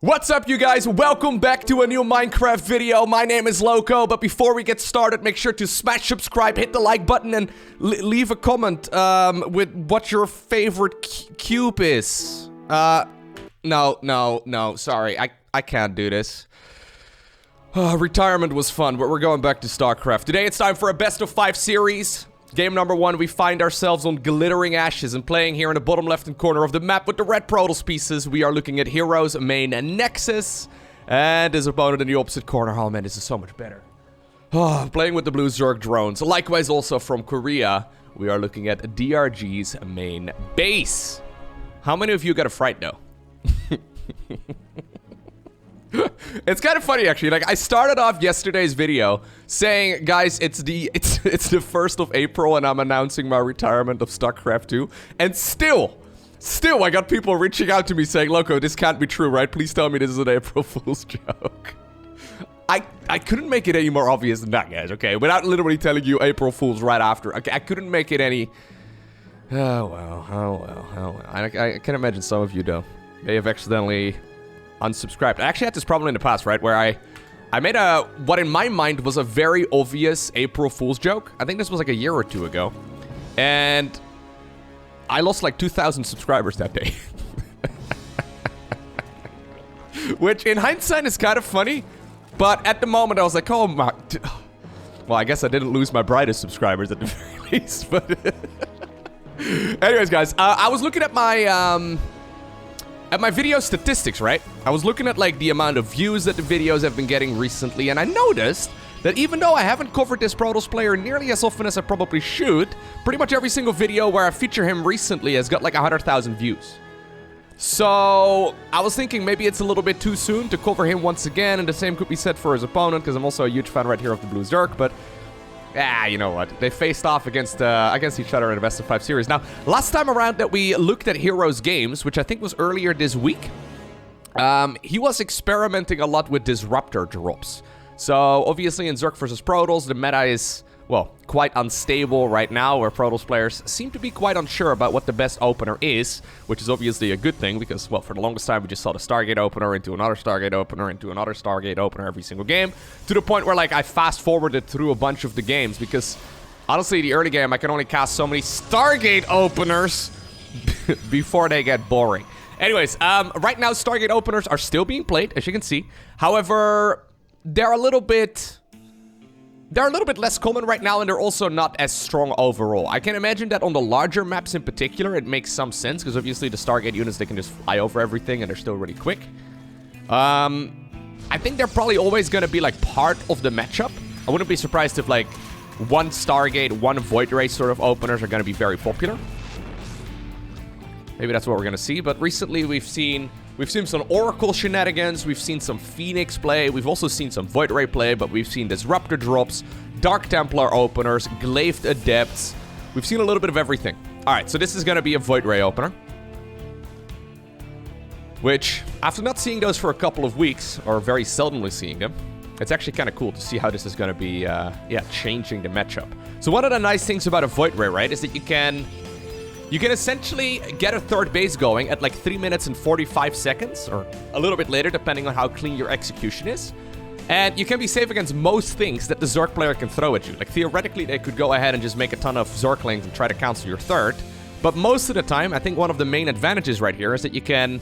What's up, you guys? Welcome back to a new Minecraft video. My name is Lowko, but before we get started, make sure to smash subscribe, hit the like button, and leave a comment with what your favorite cube is. No, sorry, I can't do this. Retirement was fun, but we're going back to StarCraft. Today it's time for a best of 5 series. Game number 1, we find ourselves on Glittering Ashes and playing here in the bottom left-hand corner of the map with the red Protoss pieces. We are looking at herO's main Nexus, and his opponent in the opposite corner. Oh man, this is so much better. Playing with the blue Zerg drones. Likewise also from Korea, we are looking at DRG's main base. How many of you got a fright though? It's kind of funny actually. Like, I started off yesterday's video saying, guys, it's the 1st of April and I'm announcing my retirement of StarCraft 2, and still I got people reaching out to me saying, Lowko, this can't be true, right? Please tell me this is an April Fool's joke. I couldn't make it any more obvious than that, guys, okay? Without literally telling you April Fool's right after. Okay, I couldn't make it any... Oh well. I can imagine some of you, though, may have accidentally unsubscribed. I actually had this problem in the past, right? Where I made what in my mind was a very obvious April Fool's joke. I think this was like a year or two ago. And I lost like 2,000 subscribers that day. Which in hindsight is kind of funny. But at the moment I was like, oh my... Well, I guess I didn't lose my brightest subscribers at the very least. But anyways, guys, I was looking at my video statistics, right? I was looking at like the amount of views that the videos have been getting recently, and I noticed that even though I haven't covered this Protoss player nearly as often as I probably should, pretty much every single video where I feature him recently has got like 100,000 views. So I was thinking maybe it's a little bit too soon to cover him once again, and the same could be said for his opponent, because I'm also a huge fan right here of the blue Zerg, but... you know what? They faced off against each other in a best of 5 series. Now, last time around that we looked at herO's games, which I think was earlier this week, he was experimenting a lot with disruptor drops. So, obviously in Zerg versus Protoss, the meta is, well, quite unstable right now, where Protoss players seem to be quite unsure about what the best opener is, which is obviously a good thing, because, well, for the longest time we just saw the Stargate opener into another Stargate opener into another Stargate opener every single game, to the point where, like, I fast-forwarded through a bunch of the games, because, honestly, the early game, I can only cast so many Stargate openers before they get boring. Anyways, right now, Stargate openers are still being played, as you can see. However, they're a little bit less common right now, and they're also not as strong overall. I can imagine that on the larger maps in particular, it makes some sense, because obviously the Stargate units, they can just fly over everything, and they're still really quick. I think they're probably always going to be, like, part of the matchup. I wouldn't be surprised if, like, one Stargate, one Void Ray sort of openers are going to be very popular. Maybe that's what we're going to see, but recently we've seen some Oracle shenanigans, we've seen some Phoenix play, we've also seen some Void Ray play, but we've seen Disruptor drops, Dark Templar openers, Glaive Adepts. We've seen a little bit of everything. Alright, so this is going to be a Void Ray opener. Which, after not seeing those for a couple of weeks, or very seldomly seeing them, it's actually kind of cool to see how this is going to be, changing the matchup. So one of the nice things about a Void Ray, right, is that you can essentially get a third base going at like 3 minutes and 45 seconds, or a little bit later, depending on how clean your execution is. And you can be safe against most things that the Zerg player can throw at you. Like, theoretically, they could go ahead and just make a ton of Zerglings and try to cancel your third. But most of the time, I think one of the main advantages right here is that you can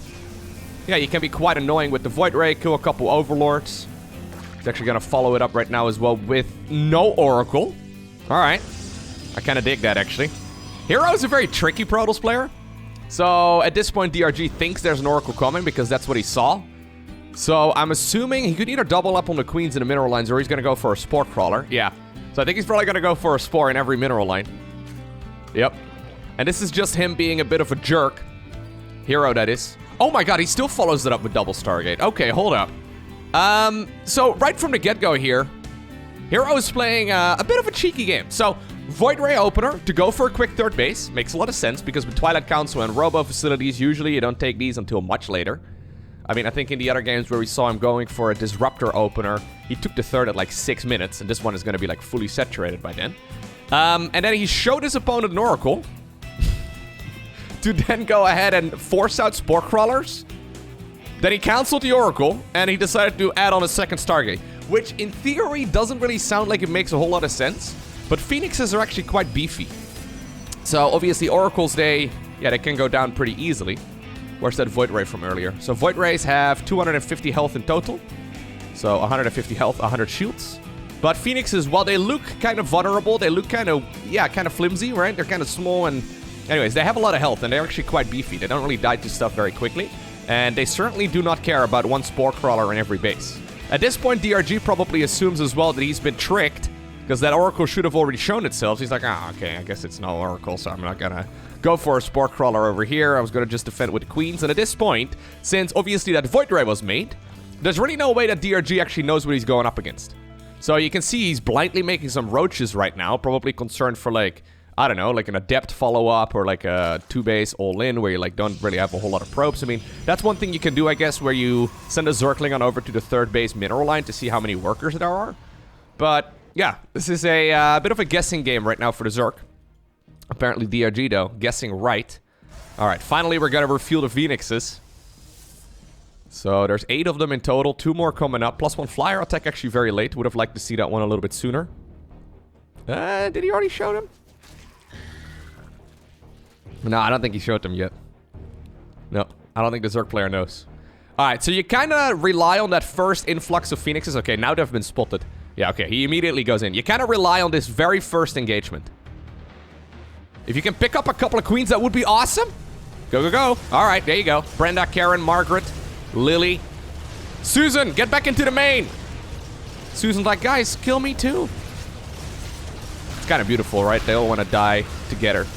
be quite annoying with the Void Ray, kill a couple Overlords. He's actually going to follow it up right now as well with no Oracle. All right. I kind of dig that, actually. herO is a very tricky Protoss player. So, at this point, DRG thinks there's an Oracle coming because that's what he saw. So, I'm assuming he could either double up on the Queens and the Mineral Lines, or he's going to go for a Spore Crawler. Yeah. So, I think he's probably going to go for a Spore in every Mineral Line. Yep. And this is just him being a bit of a jerk. herO, that is. Oh my god, he still follows it up with double Stargate. Okay, hold up. So, right from the get-go here, herO is playing a bit of a cheeky game. So, Void Ray opener to go for a quick third base makes a lot of sense, because with Twilight Council and Robo facilities, usually you don't take these until much later. I mean, I think in the other games where we saw him going for a Disruptor opener, he took the third at like 6 minutes, and this one is going to be like fully saturated by then. And then he showed his opponent an Oracle to then go ahead and force out Spore Crawlers Then he canceled the Oracle, and he decided to add on a second Stargate, which in theory doesn't really sound like it makes a whole lot of sense, but Phoenixes are actually quite beefy. So obviously Oracles, they can go down pretty easily. Where's that Void Ray from earlier? So Void Rays have 250 health in total. So 150 health, 100 shields. But Phoenixes, while they look kind of vulnerable, they look kind of flimsy, right? They're kind of small and... Anyways, they have a lot of health and they're actually quite beefy. They don't really die to stuff very quickly. And they certainly do not care about one Spore Crawler in every base. At this point, DRG probably assumes as well that he's been tricked, because that Oracle should have already shown itself. He's like, okay, I guess it's no Oracle, so I'm not gonna go for a Spore Crawler over here. I was gonna just defend with Queens. And at this point, since obviously that Void Ray was made, there's really no way that DRG actually knows what he's going up against. So you can see he's blindly making some roaches right now, probably concerned for like, I don't know, like an adept follow-up or like a 2-base all-in where you like don't really have a whole lot of probes. I mean, that's one thing you can do, I guess, where you send a Zergling on over to the 3rd base mineral line to see how many workers there are. But yeah, this is a bit of a guessing game right now for the Zerg. Apparently DRG, though, guessing right. All right, finally we're gonna refuel the Phoenixes. So there's 8 of them in total, 2 more coming up. +1 flyer attack actually very late. Would have liked to see that one a little bit sooner. Did he already show them? No, I don't think he showed them yet. No, I don't think the Zerg player knows. Alright, so you kind of rely on that first influx of Phoenixes. Okay, now they've been spotted. Yeah, okay, he immediately goes in. You kind of rely on this very first engagement. If you can pick up a couple of Queens, that would be awesome. Go, go, go. Alright, there you go. Brenda, Karen, Margaret, Lily. Susan, get back into the main. Susan's like, guys, kill me too. It's kind of beautiful, right? They all want to die together.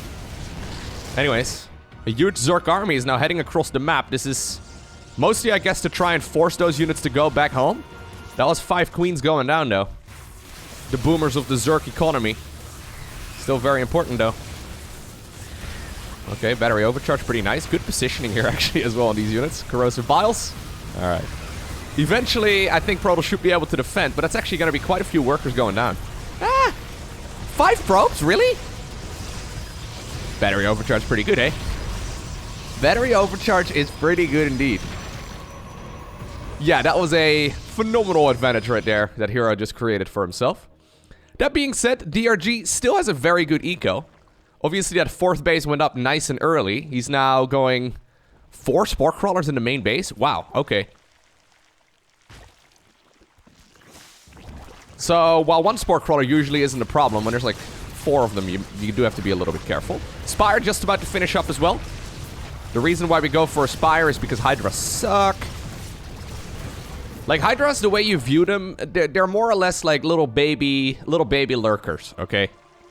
Anyways, a huge Zerg army is now heading across the map. This is mostly, I guess, to try and force those units to go back home. That was 5 Queens going down, though. The boomers of the Zerg economy. Still very important, though. Okay, battery overcharge, pretty nice. Good positioning here, actually, as well on these units. Corrosive Biles. All right. Eventually, I think Protoss should be able to defend, but that's actually going to be quite a few workers going down. 5 probes? Really? Battery overcharge pretty good, eh? Battery overcharge is pretty good indeed. Yeah, that was a phenomenal advantage right there that herO just created for himself. That being said, DRG still has a very good eco. Obviously, that 4th base went up nice and early. He's now going 4 Spore Crawlers in the main base. Wow, okay. So, while 1 Spore Crawler usually isn't a problem, when there's like 4 of them, you do have to be a little bit careful. Spire just about to finish up as well. The reason why we go for a Spire is because Hydras suck. Like, Hydras, the way you view them, they're more or less like little baby lurkers, okay?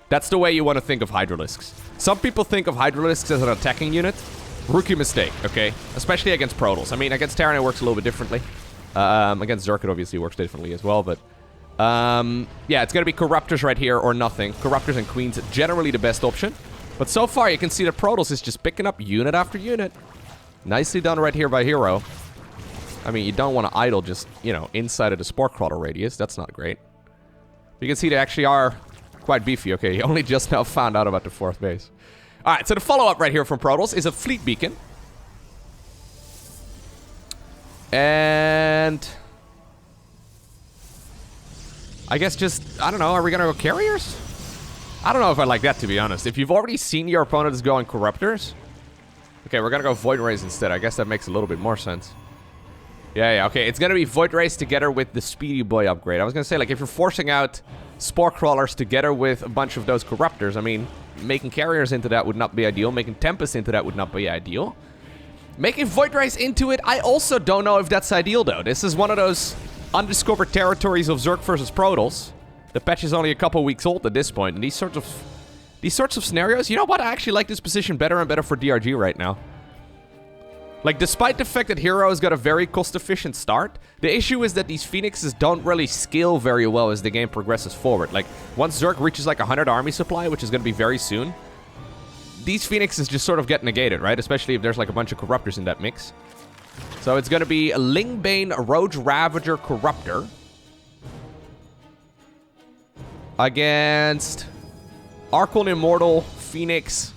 That's the way you want to think of Hydralisks. Some people think of Hydralisks as an attacking unit. Rookie mistake, okay? Especially against Protoss. I mean, against Terran it works a little bit differently. Against Zerg it obviously works differently as well, but... yeah, it's gonna be Corruptors right here or nothing. Corruptors and Queens, generally the best option. But so far, you can see that Protoss is just picking up unit after unit. Nicely done right here by herO. I mean, you don't want to idle just, you know, inside of the Spore Crawler radius. That's not great. You can see they actually are quite beefy. Okay, he only just now found out about the 4th base. Alright, so the follow-up right here from Protoss is a Fleet Beacon. And... I guess just, I don't know, are we gonna go carriers? I don't know if I like that, to be honest. If you've already seen your opponents going Corruptors... Okay, we're gonna go Void Rays instead. I guess that makes a little bit more sense. Yeah, okay. It's gonna be Void Rays together with the Speedy Boy upgrade. I was gonna say, like, if you're forcing out Spore Crawlers together with a bunch of those Corruptors, I mean, making carriers into that would not be ideal. Making Tempest into that would not be ideal. Making Void Rays into it, I also don't know if that's ideal, though. This is one of those undiscovered territories of Zerg versus Protoss. The patch is only a couple weeks old at this point, and these sorts of scenarios, you know what? I actually like this position better and better for DRG right now. Like, despite the fact that herO has got a very cost-efficient start, the issue is that these Phoenixes don't really scale very well as the game progresses forward. Like, once Zerg reaches like 100 army supply, which is going to be very soon, these Phoenixes just sort of get negated, right? Especially if there's like a bunch of Corruptors in that mix. So it's going to be a Lingbane Roach Ravager Corruptor against Archon Immortal Phoenix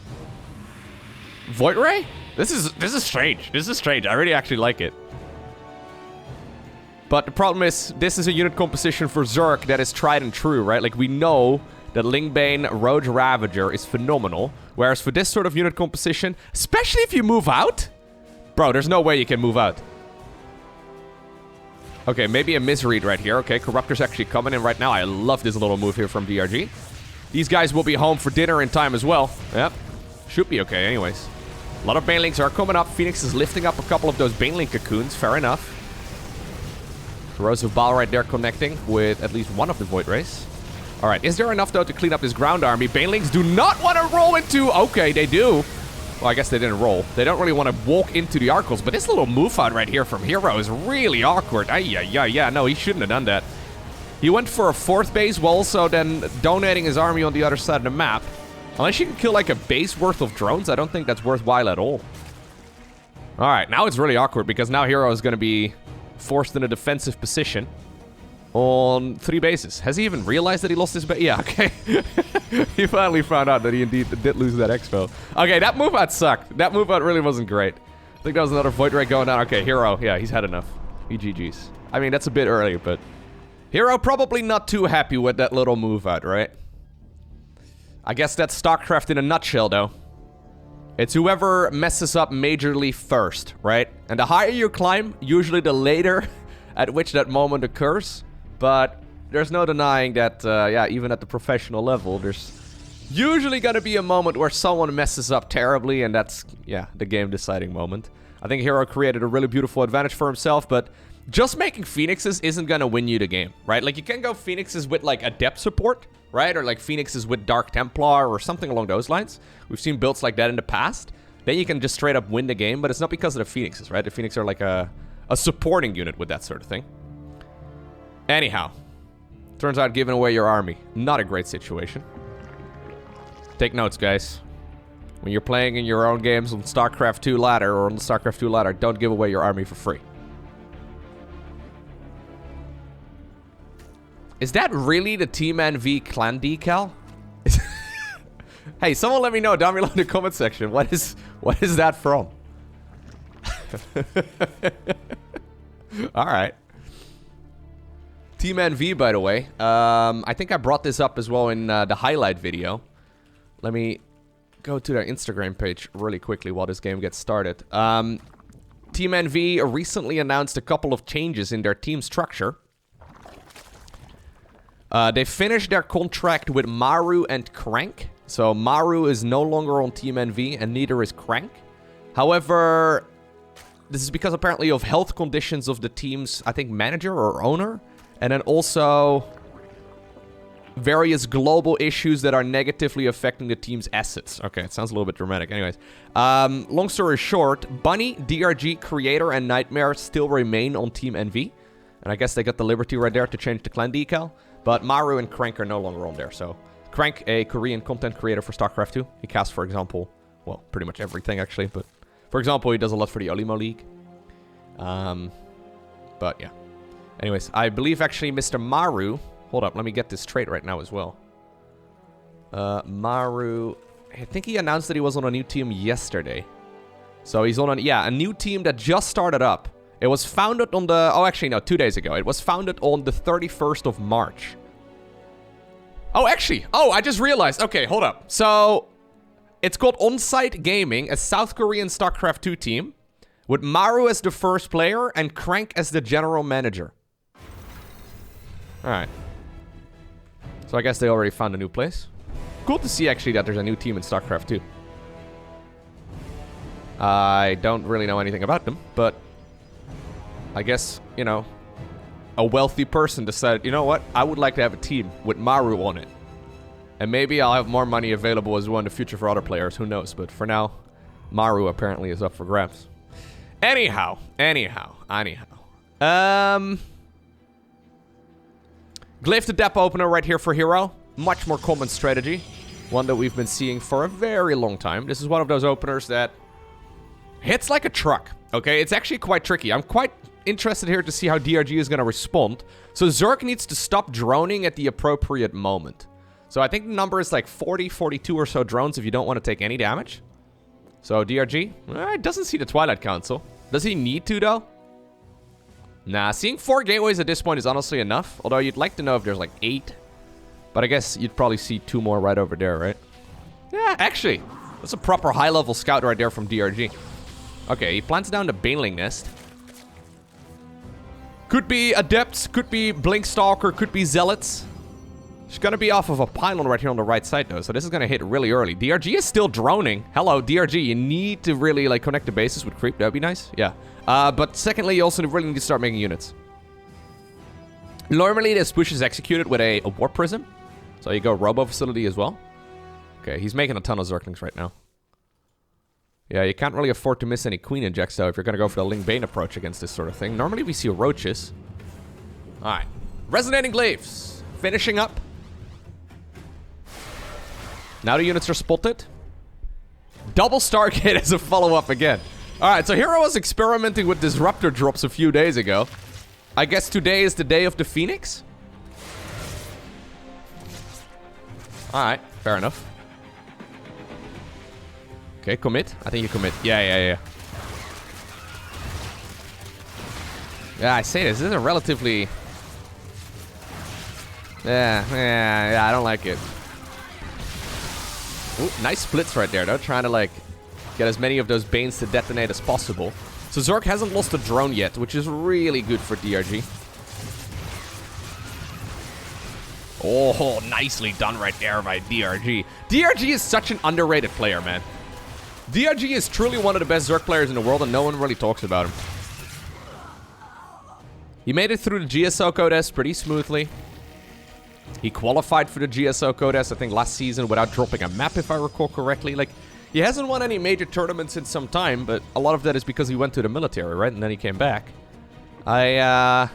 Void Ray? This is strange. This is strange. I really actually like it. But the problem is, this is a unit composition for Zerg that is tried and true, right? Like, we know that Lingbane Roach Ravager is phenomenal. Whereas for this sort of unit composition, especially if you move out... Bro, there's no way you can move out. Okay, maybe a misread right here. Okay, Corruptor's actually coming in right now. I love this little move here from DRG. These guys will be home for dinner in time as well. Yep. Should be okay anyways. A lot of Banelings are coming up. Phoenix is lifting up a couple of those Baneling cocoons. Fair enough. Corrosive Ball right there connecting with at least one of the Void Rays. Alright, is there enough though to clean up this ground army? Banelings do not want to roll into... Okay, they do. Well, I guess they didn't roll. They don't really want to walk into the Arcles, but this little move out right here from herO is really awkward. Yeah, no, he shouldn't have done that. He went for a 4th base while also then donating his army on the other side of the map. Unless you can kill like a base worth of drones, I don't think that's worthwhile at all. Alright, now it's really awkward because now herO is going to be forced in a defensive position on 3 bases. Has he even realized that he lost his base? Yeah, okay. He finally found out that he indeed did lose that expo. Okay, that move out sucked. That move out really wasn't great. I think that was another Void Ray going down. Okay, herO, yeah, he's had enough. He GG's. I mean, that's a bit early, but... herO probably not too happy with that little move out, right? I guess that's StarCraft in a nutshell, though. It's whoever messes up majorly first, right? And the higher you climb, usually the later at which that moment occurs. But there's no denying that, yeah, even at the professional level, there's usually gonna be a moment where someone messes up terribly, and that's, yeah, the game-deciding moment. I think herO created a really beautiful advantage for himself, but just making Phoenixes isn't gonna win you the game, right? Like, you can go Phoenixes with, like, adept support, right? Or, like, Phoenixes with Dark Templar or something along those lines. We've seen builds like that in the past. Then you can just straight up win the game, but it's not because of the Phoenixes, right? The Phoenix are like a supporting unit with that sort of thing. Anyhow, turns out giving away your army, not a great situation. Take notes, guys. When you're playing in your own games on StarCraft 2 ladder or on the StarCraft 2 ladder, don't give away your army for free. Is that really the Team NV clan decal? Hey, someone let me know down below in the comment section. What is that from? Alright. Team NV, by the way. I think I brought this up as well in the highlight video. Let me go to their Instagram page really quickly while this game gets started. Team NV recently announced a couple of changes in their team structure. They finished their contract with Maru and Crank. So Maru is no longer on Team NV, and neither is Crank. However, this is because apparently of health conditions of the team's, I think, manager or owner. And then also various global issues that are negatively affecting the team's assets. Okay, it sounds a little bit dramatic. Anyways, long story short, Bunny, DRG, Creator, and Nightmare still remain on Team NV. And I guess they got the liberty right there to change the clan decal. But Maru and Crank are no longer on there, so... Crank, a Korean content creator for StarCraft 2. He casts, for example, well, pretty much everything, actually. But, for example, he does a lot for the Olimo League. But, yeah. Anyways, I believe, actually, Mr. Maru... Hold up, let me get this straight right now as well. Maru... I think he announced that he was on a new team yesterday. So, he's on a new team that just started up. It was founded on the... Oh, actually, no, 2 days ago. It was founded on the 31st of March. Oh, actually. Oh, I just realized. Okay, hold up. So, it's called On-Site Gaming, a South Korean StarCraft 2 team, with Maru as the first player and Crank as the general manager. Alright. So, I guess they already found a new place. Cool to see, actually, that there's a new team in StarCraft 2. I don't really know anything about them, but... I guess, you know, a wealthy person decided, you know what, I would like to have a team with Maru on it. And maybe I'll have more money available as well in the future for other players, who knows. But for now, Maru apparently is up for grabs. Anyhow. Glyph the Dep opener right here for herO. Much more common strategy. One that we've been seeing for a very long time. This is one of those openers that hits like a truck. Okay, it's actually quite tricky. I'm quite interested here to see how DRG is going to respond. So Zerg needs to stop droning at the appropriate moment. So I think the number is like 40, 42 or so drones if you don't want to take any damage. So DRG, doesn't see the Twilight Council. Does he need to, though? Nah, seeing 4 gateways at this point is honestly enough. Although you'd like to know if there's like 8. But I guess you'd probably see 2 more right over there, right? Yeah, actually. That's a proper high-level scout right there from DRG. Okay, he plants down the Baneling Nest. Could be Adepts, could be Blinkstalker, could be Zealots. She's gonna be off of a pylon right here on the right side, though, so this is gonna hit really early. DRG is still droning. Hello, DRG, you need to really, like, connect the bases with creep. That'd be nice. Yeah. But secondly, you also really need to start making units. Normally, this push is executed with a Warp Prism. So you go Robo Facility as well. Okay, he's making a ton of Zerglings right now. Yeah, you can't really afford to miss any Queen Injects, though, if you're gonna go for the Ling Bane approach against this sort of thing. Normally, we see Roaches. Alright. Resonating Glaives. Finishing up. Now the units are spotted. Double Stargate as a follow-up again. Alright, so herO was experimenting with Disruptor drops a few days ago. I guess today is the day of the Phoenix? Alright, fair enough. Okay, commit. I think you commit. Yeah. Yeah, I say this is a relatively... Yeah, I don't like it. Ooh, nice splits right there, though. Trying to, like, get as many of those Banes to detonate as possible. So Zerg hasn't lost a drone yet, which is really good for DRG. Oh, nicely done right there by DRG. DRG is such an underrated player, man. DRG is truly one of the best Zerg players in the world, and no one really talks about him. He made it through the GSO Codes pretty smoothly. He qualified for the GSO Codes, I think, last season without dropping a map, if I recall correctly. Like, he hasn't won any major tournaments in some time, but a lot of that is because he went to the military, right? And then he came back. I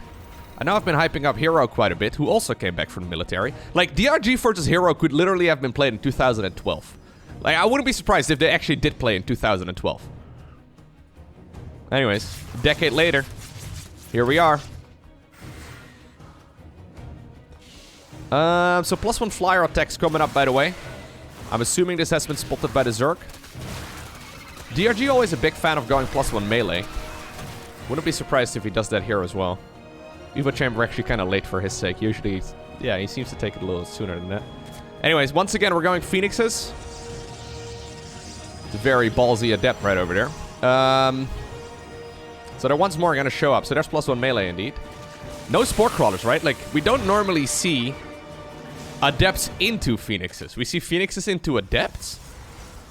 know I've been hyping up herO quite a bit, who also came back from the military. Like, DRG versus herO could literally have been played in 2012. Like, I wouldn't be surprised if they actually did play in 2012. Anyways, a decade later, here we are. So +1 flyer attacks coming up, by the way. I'm assuming this has been spotted by the Zerg. DRG always a big fan of going +1 melee. Wouldn't be surprised if he does that here as well. Evo Chamber actually kind of late for his sake. Usually, yeah, he seems to take it a little sooner than that. Anyways, once again, we're going Phoenixes. It's a very ballsy adept right over there. So there once more going to show up. So there's +1 melee indeed. No Spore Crawlers, right? Like, we don't normally see Adepts into Phoenixes. We see Phoenixes into Adepts.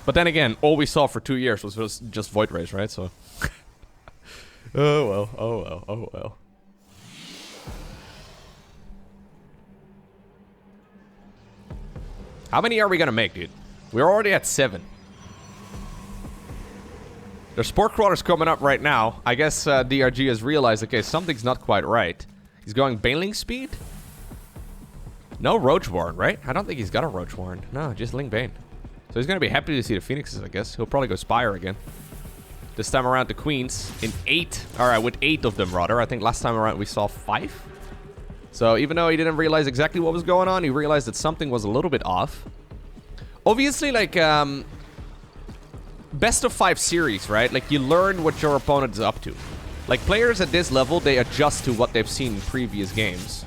But then again, all we saw for 2 years was just Void Rays, right? So... oh well. How many are we gonna make, dude? We're already at 7. There's Spore Crawlers coming up right now. I guess DRG has realized, okay, something's not quite right. He's going Baneling speed? No Roach Warren, right? I don't think he's got a Roach Warren. No, just Ling Bane. So he's gonna be happy to see the Phoenixes, I guess. He'll probably go Spire again. This time around the Queens in 8. Alright, with 8 of them, rather. I think last time around we saw 5. So even though he didn't realize exactly what was going on, he realized that something was a little bit off. Obviously, like, best of 5 series, right? Like, you learn what your opponent is up to. Like, players at this level, they adjust to what they've seen in previous games.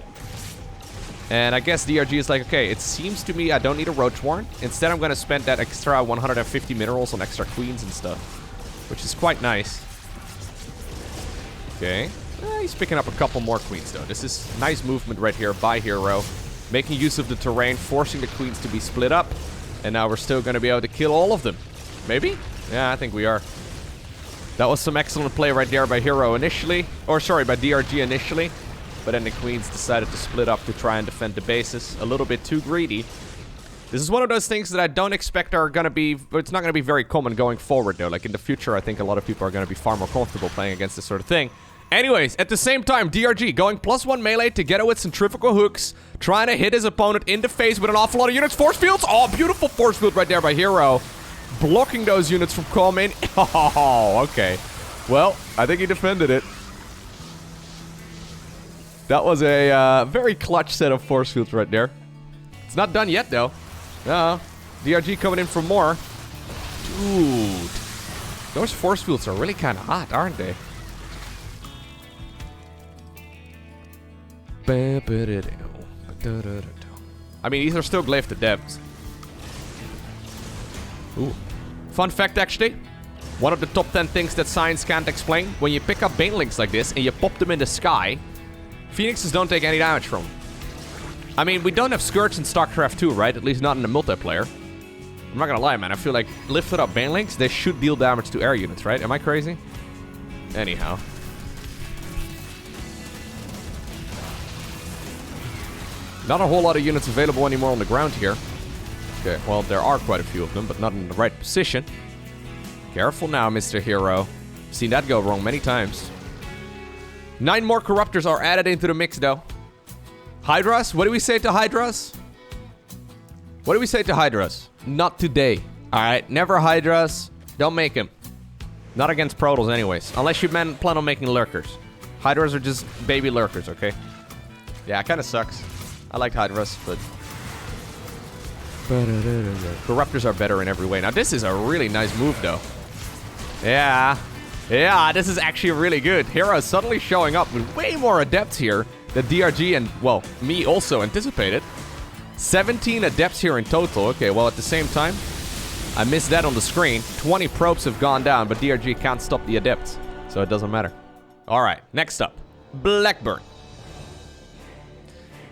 And I guess DRG is like, okay, it seems to me I don't need a Roach Warren. Instead, I'm going to spend that extra 150 minerals on extra Queens and stuff. Which is quite nice. Okay. He's picking up a couple more Queens, though. This is nice movement right here by herO. Making use of the terrain, forcing the Queens to be split up. And now we're still going to be able to kill all of them. Maybe? Yeah, I think we are. That was some excellent play right there by herO initially. Or, sorry, by DRG initially. But then the Queens decided to split up to try and defend the bases. A little bit too greedy. This is one of those things that I don't expect are going to be... It's not going to be very common going forward, though. Like, in the future, I think a lot of people are going to be far more comfortable playing against this sort of thing. Anyways, at the same time, DRG going +1 melee together with centrifugal hooks. Trying to hit his opponent in the face with an awful lot of units. Force fields! Oh, beautiful force field right there by herO. Blocking those units from coming. Oh, okay. Well, I think he defended it. That was a very clutch set of force fields right there. It's not done yet, though. No. DRG coming in for more. Dude. Those force fields are really kind of hot, aren't they? I mean, these are still glyphed adepts. Ooh. Fun fact, actually. One of the top 10 things that science can't explain. When you pick up banelings like this and you pop them in the sky, phoenixes don't take any damage from them. I mean, we don't have skirts in StarCraft 2, right? At least not in the multiplayer. I'm not gonna lie, man. I feel like lifted up banelings, they should deal damage to air units, right? Am I crazy? Anyhow. Not a whole lot of units available anymore on the ground here. Okay, well, there are quite a few of them, but not in the right position. Careful now, Mr. herO. Seen that go wrong many times. 9 more corruptors are added into the mix, though. Hydras? What do we say to Hydras? What do we say to Hydras? Not today. Alright, never Hydras. Don't make them. Not against Protoss anyways. Unless you plan on making lurkers. Hydras are just baby lurkers, okay? Yeah, it kind of sucks. I liked Hydras, but... Corruptors are better in every way. Now, this is a really nice move, though. Yeah. Yeah, this is actually really good. herO is suddenly showing up with way more adepts here than DRG and, well, me also anticipated. 17 adepts here in total. Okay, well, at the same time, I missed that on the screen. 20 probes have gone down, but DRG can't stop the adepts, so it doesn't matter. All right, next up, Blackburn.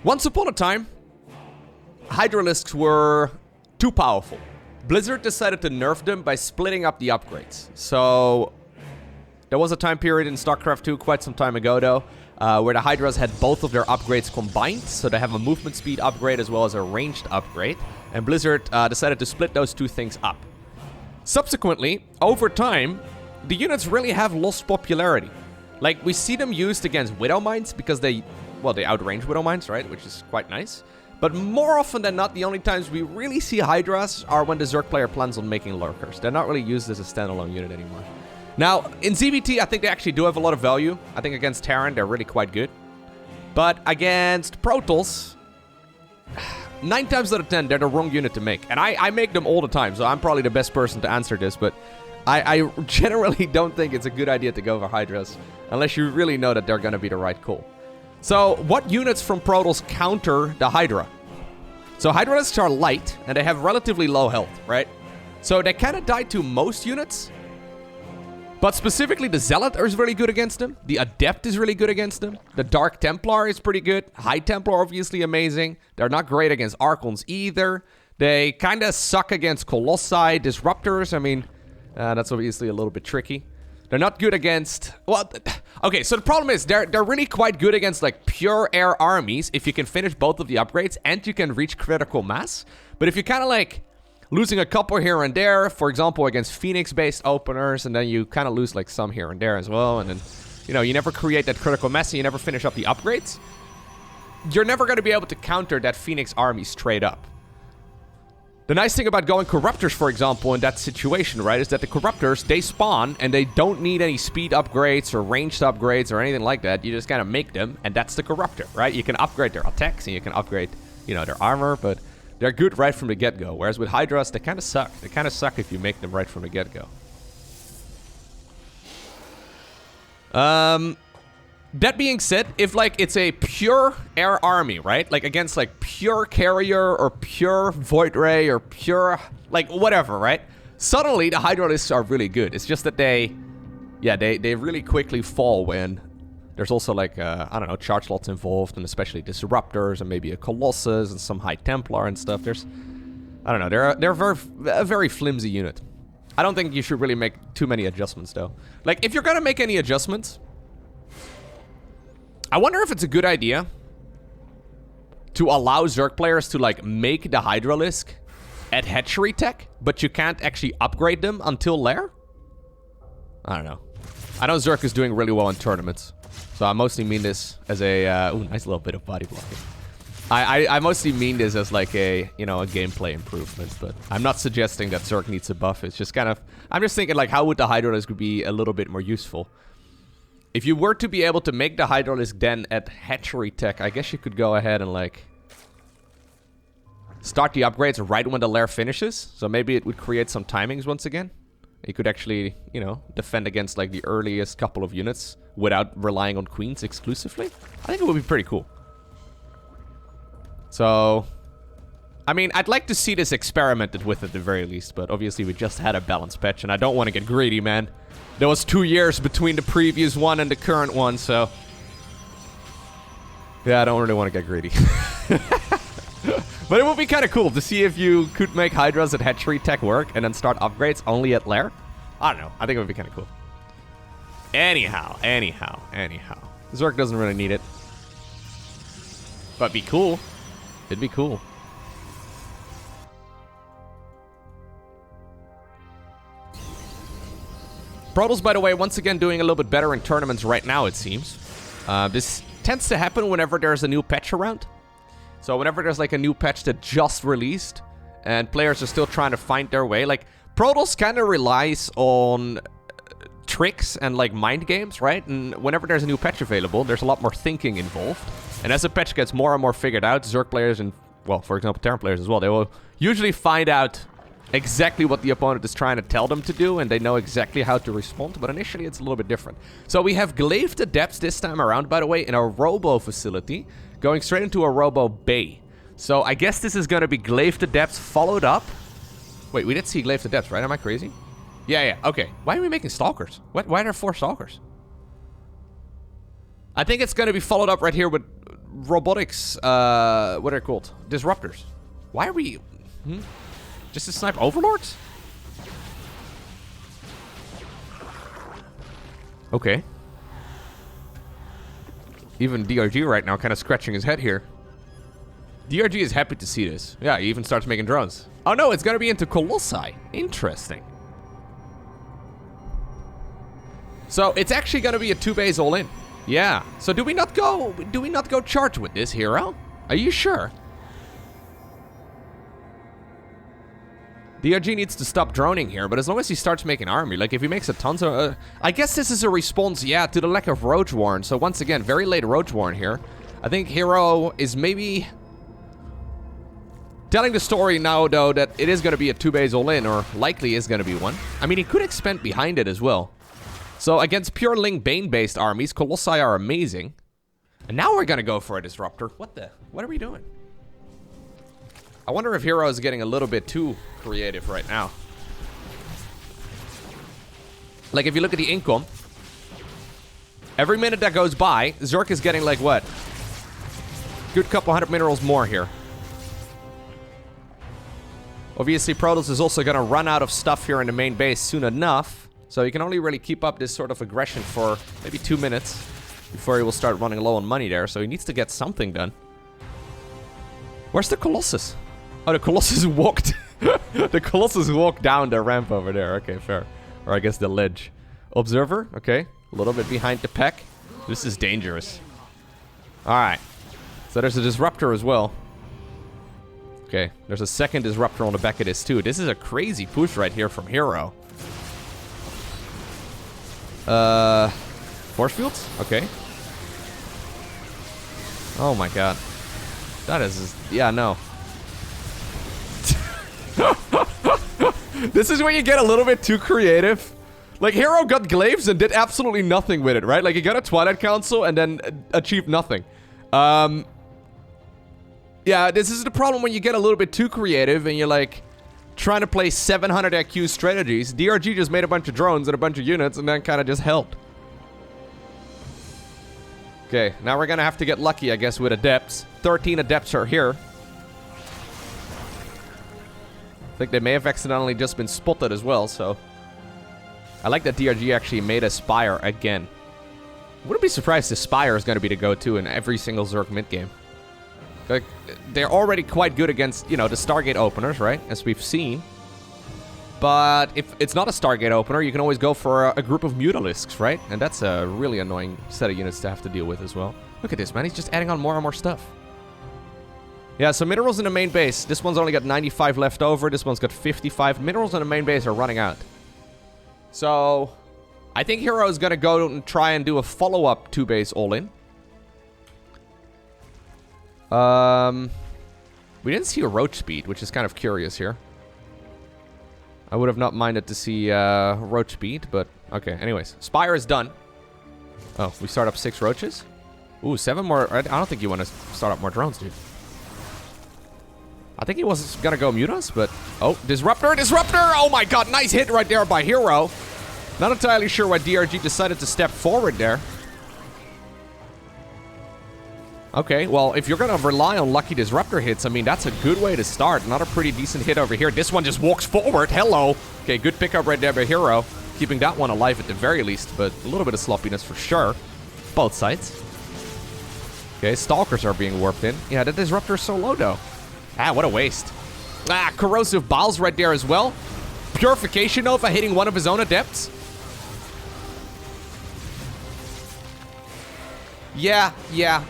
Once upon a time, Hydralisks were too powerful. Blizzard decided to nerf them by splitting up the upgrades. So there was a time period in StarCraft 2 quite some time ago, though, where the Hydras had both of their upgrades combined. So they have a movement speed upgrade as well as a ranged upgrade. And Blizzard decided to split those two things up. Subsequently, over time, the units really have lost popularity. Like, we see them used against Widow Mines because they outrange Widow Mines, right? Which is quite nice. But more often than not, the only times we really see Hydras are when the Zerg player plans on making lurkers. They're not really used as a standalone unit anymore. Now, in ZVT, I think they actually do have a lot of value. I think against Terran, they're really quite good. But against Protoss, 9 times out of 10, they're the wrong unit to make. And I make them all the time, so I'm probably the best person to answer this. But I generally don't think it's a good idea to go for Hydras, unless you really know that they're going to be the right call. So, what units from Protoss counter the Hydra? So, Hydralisks are light, and they have relatively low health, right? So, they kind of die to most units. But specifically, the Zealot is really good against them. The Adept is really good against them. The Dark Templar is pretty good. High Templar, obviously amazing. They're not great against Archons either. They kind of suck against Colossi, Disruptors. I mean, that's obviously a little bit tricky. They're not good against... Well, okay, so the problem is they're really quite good against, like, pure air armies if you can finish both of the upgrades and you can reach critical mass. But if you're kind of, like, losing a couple here and there, for example, against Phoenix-based openers, and then you kind of lose, like, some here and there as well, and then, you know, you never create that critical mass and you never finish up the upgrades, you're never going to be able to counter that Phoenix army straight up. The nice thing about going Corruptors, for example, in that situation, right, is that the Corruptors, they spawn, and they don't need any speed upgrades or ranged upgrades or anything like that. You just kind of make them, and that's the Corruptor, right? You can upgrade their attacks, and you can upgrade, you know, their armor, but they're good right from the get-go. Whereas with Hydras, they kind of suck. They kind of suck if you make them right from the get-go. That being said, if, like, it's a pure air army, right? Like, against, like, pure carrier or pure void ray or pure, like, whatever, right? Suddenly, the Hydralisks are really good. It's just that they really quickly fall when there's also, like, I don't know, charge lots involved, and especially Disruptors and maybe a Colossus and some High Templar and stuff. There's, I don't know, they're a very flimsy unit. I don't think you should really make too many adjustments, though. Like, if you're gonna make any adjustments, I wonder if it's a good idea to allow Zerg players to, like, make the Hydralisk at hatchery tech, but you can't actually upgrade them until lair? I don't know. I know Zerg is doing really well in tournaments, so I mostly mean this as a... ooh, nice little bit of body blocking. I mostly mean this as, like, a, you know, a gameplay improvement, but I'm not suggesting that Zerg needs a buff. It's just kind of... I'm just thinking, like, how would the Hydralisk be a little bit more useful? If you were to be able to make the Hydralisk den at hatchery tech, I guess you could go ahead and, like, start the upgrades right when the lair finishes. So maybe it would create some timings once again. You could actually, you know, defend against, like, the earliest couple of units without relying on queens exclusively. I think it would be pretty cool. So, I mean, I'd like to see this experimented with at the very least, but obviously we just had a balanced patch, and I don't want to get greedy, man. There was 2 years between the previous one and the current one, so... yeah, I don't really want to get greedy. But it would be kind of cool to see if you could make Hydras at hatchery tech work and then start upgrades only at lair. I don't know. I think it would be kind of cool. Anyhow. Zerg doesn't really need it. But be cool. It'd be cool. Protoss, by the way, once again doing a little bit better in tournaments right now, it seems. This tends to happen whenever there's a new patch around. So whenever there's like a new patch that just released and players are still trying to find their way, like Protoss kind of relies on tricks and like mind games, right? And whenever there's a new patch available, there's a lot more thinking involved. And as the patch gets more and more figured out, Zerg players and, well, for example, Terran players as well, they will usually find out exactly what the opponent is trying to tell them to do, and they know exactly how to respond, but initially it's a little bit different. So we have glaived adepts this time around, by the way, in a robo facility, going straight into a robo bay. So I guess this is going to be glaived adepts followed up. Wait, we did see glaived adepts, right? Am I crazy? Yeah, okay. Why are we making stalkers? Why are there 4 stalkers? I think it's going to be followed up right here with robotics, what are they called? Disruptors. Why are we... Just to snipe overlords? Okay. Even DRG right now kind of scratching his head here. DRG is happy to see this. Yeah, he even starts making drones. Oh no, it's gonna be into Colossi. Interesting. So it's actually gonna be a 2-base all-in. Yeah. So do we not go charge with this, herO? Are you sure? DRG needs to stop droning here, but as long as he starts making army, like if he makes a tons of... I guess this is a response, yeah, to the lack of Roach Warren. So once again, very late Roach Warren here. I think herO is maybe... telling the story now, though, that it is going to be a 2-base all-in, or likely is going to be one. I mean, he could expand behind it as well. So against pure Ling Bane-based armies, Colossi are amazing. And now we're going to go for a Disruptor. What are we doing? I wonder if herO is getting a little bit too creative right now. Like, if you look at the income, every minute that goes by, Zerg is getting, like, what? Good couple hundred minerals more here. Obviously, Protoss is also going to run out of stuff here in the main base soon enough. So he can only really keep up this sort of aggression for maybe 2 minutes before he will start running low on money there. So he needs to get something done. Where's the Colossus? Oh, the Colossus walked. The Colossus walked down the ramp over there. Okay, fair. Or I guess the ledge. Observer. Okay. A little bit behind the pack. This is dangerous. Alright. So there's a Disruptor as well. Okay. There's a second Disruptor on the back of this too. This is a crazy push right here from herO. Force fields? Okay. Oh my god. That is... yeah, no. This is where you get a little bit too creative. Like, herO got glaives and did absolutely nothing with it, right? Like, he got a Twilight Council and then achieved nothing. Yeah, this is the problem when you get a little bit too creative and you're, like, trying to play 700 IQ strategies. DRG just made a bunch of drones and a bunch of units and then kind of just helped. Okay, now we're gonna have to get lucky, I guess, with adepts. 13 adepts are here. I think they may have accidentally just been spotted as well, so... I like that DRG actually made a Spire again. Wouldn't be surprised if Spire is going to be the go-to in every single Zerg mid-game. Like, they're already quite good against, you know, the Stargate openers, right? As we've seen. But if it's not a Stargate opener, you can always go for a group of Mutalisks, right? And that's a really annoying set of units to have to deal with as well. Look at this, man. He's just adding on more and more stuff. Yeah, so minerals in the main base. This one's only got 95 left over. This one's got 55. Minerals in the main base are running out. So, I think herO is going to go and try and do a follow-up 2-base all-in. We didn't see a Roach speed, which is kind of curious here. I would have not minded to see Roach speed, but okay. Anyways, Spire is done. Oh, we start up 6 Roaches? Ooh, 7 more. I don't think you want to start up more drones, dude. I think he was gonna go mute us, but... Oh, Disruptor, Disruptor! Oh my god, nice hit right there by herO. Not entirely sure why DRG decided to step forward there. Okay, well, if you're gonna rely on lucky Disruptor hits, I mean, that's a good way to start. Another pretty decent hit over here. This one just walks forward. Hello. Okay, good pickup right there by herO. Keeping that one alive at the very least, but a little bit of sloppiness for sure. Both sides. Okay, Stalkers are being warped in. Yeah, the Disruptor is so low, though. Ah, what a waste. Ah, Corrosive Balls right there as well. Purification Nova hitting one of his own adepts. Yeah,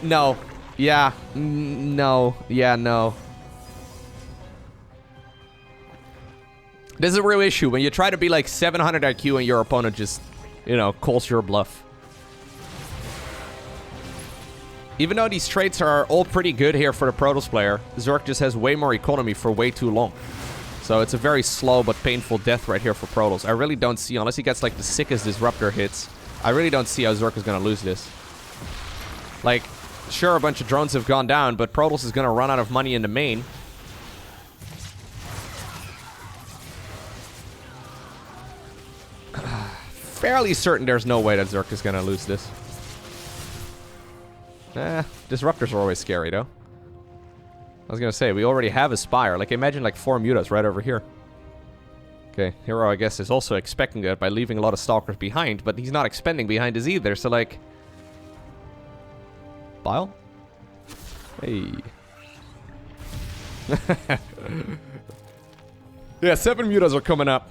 no. Yeah, no. Yeah, no. This is a real issue when you try to be like 700 IQ and your opponent just, you know, calls your bluff. Even though these traits are all pretty good here for the Protoss player, Zerg just has way more economy for way too long. So it's a very slow but painful death right here for Protoss. I really don't see, unless he gets like the sickest Disruptor hits, I really don't see how Zerg is going to lose this. Like, sure, a bunch of drones have gone down, but Protoss is going to run out of money in the main. Fairly certain there's no way that Zerg is going to lose this. Disruptors are always scary, though. I was gonna say, we already have a Spire. Like, imagine, like, 4 mutas right over here. Okay, herO, I guess, is also expecting that by leaving a lot of Stalkers behind, but he's not expending behind his either, so, like... Bile? Hey. Yeah, 7 mutas are coming up.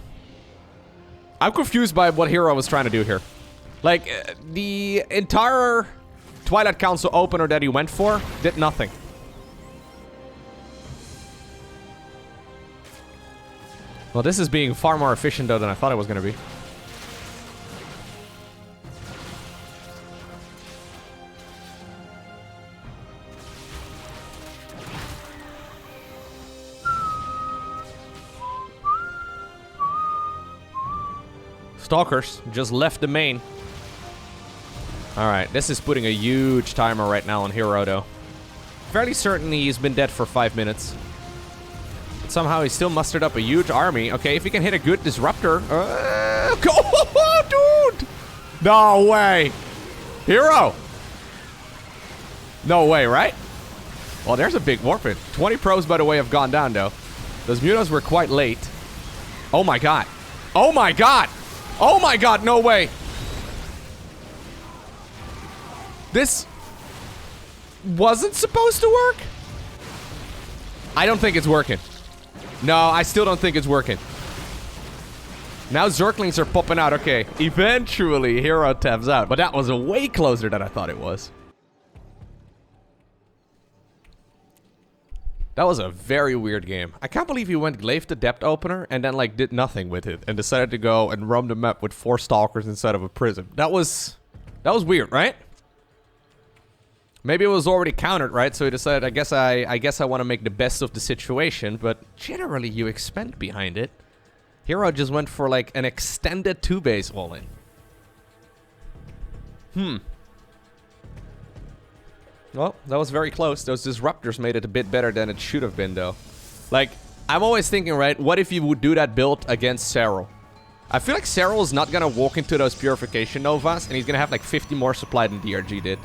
I'm confused by what herO was trying to do here. Like, the entire... Twilight Council opener that he went for did nothing. Well, this is being far more efficient, though, than I thought it was going to be. Stalkers just left the main. Alright, this is putting a huge timer right now on herO, though. Fairly certain he's been dead for 5 minutes. But somehow he still mustered up a huge army. Okay, if he can hit a good Disruptor... dude! No way! herO! No way, right? Well, there's a big warp in. 20 pros, by the way, have gone down, though. Those mutas were quite late. Oh my god. Oh my god! Oh my god, no way! This wasn't supposed to work? I don't think it's working. No, I still don't think it's working. Now Zerglings are popping out. Okay, eventually herO taps out. But that was way closer than I thought it was. That was a very weird game. I can't believe he went Glaive Adept opener and then like did nothing with it. And decided to go and roam the map with 4 Stalkers instead of a Prism. That was weird, right? Maybe it was already countered, right? So he decided, I guess I want to make the best of the situation, but generally you expend behind it. herO just went for like an extended 2-base all-in. Well, that was very close. Those Disruptors made it a bit better than it should have been, though. Like, I'm always thinking, right, what if you would do that build against herO? I feel like herO is not going to walk into those Purification Novas, and he's going to have like 50 more supply than DRG did.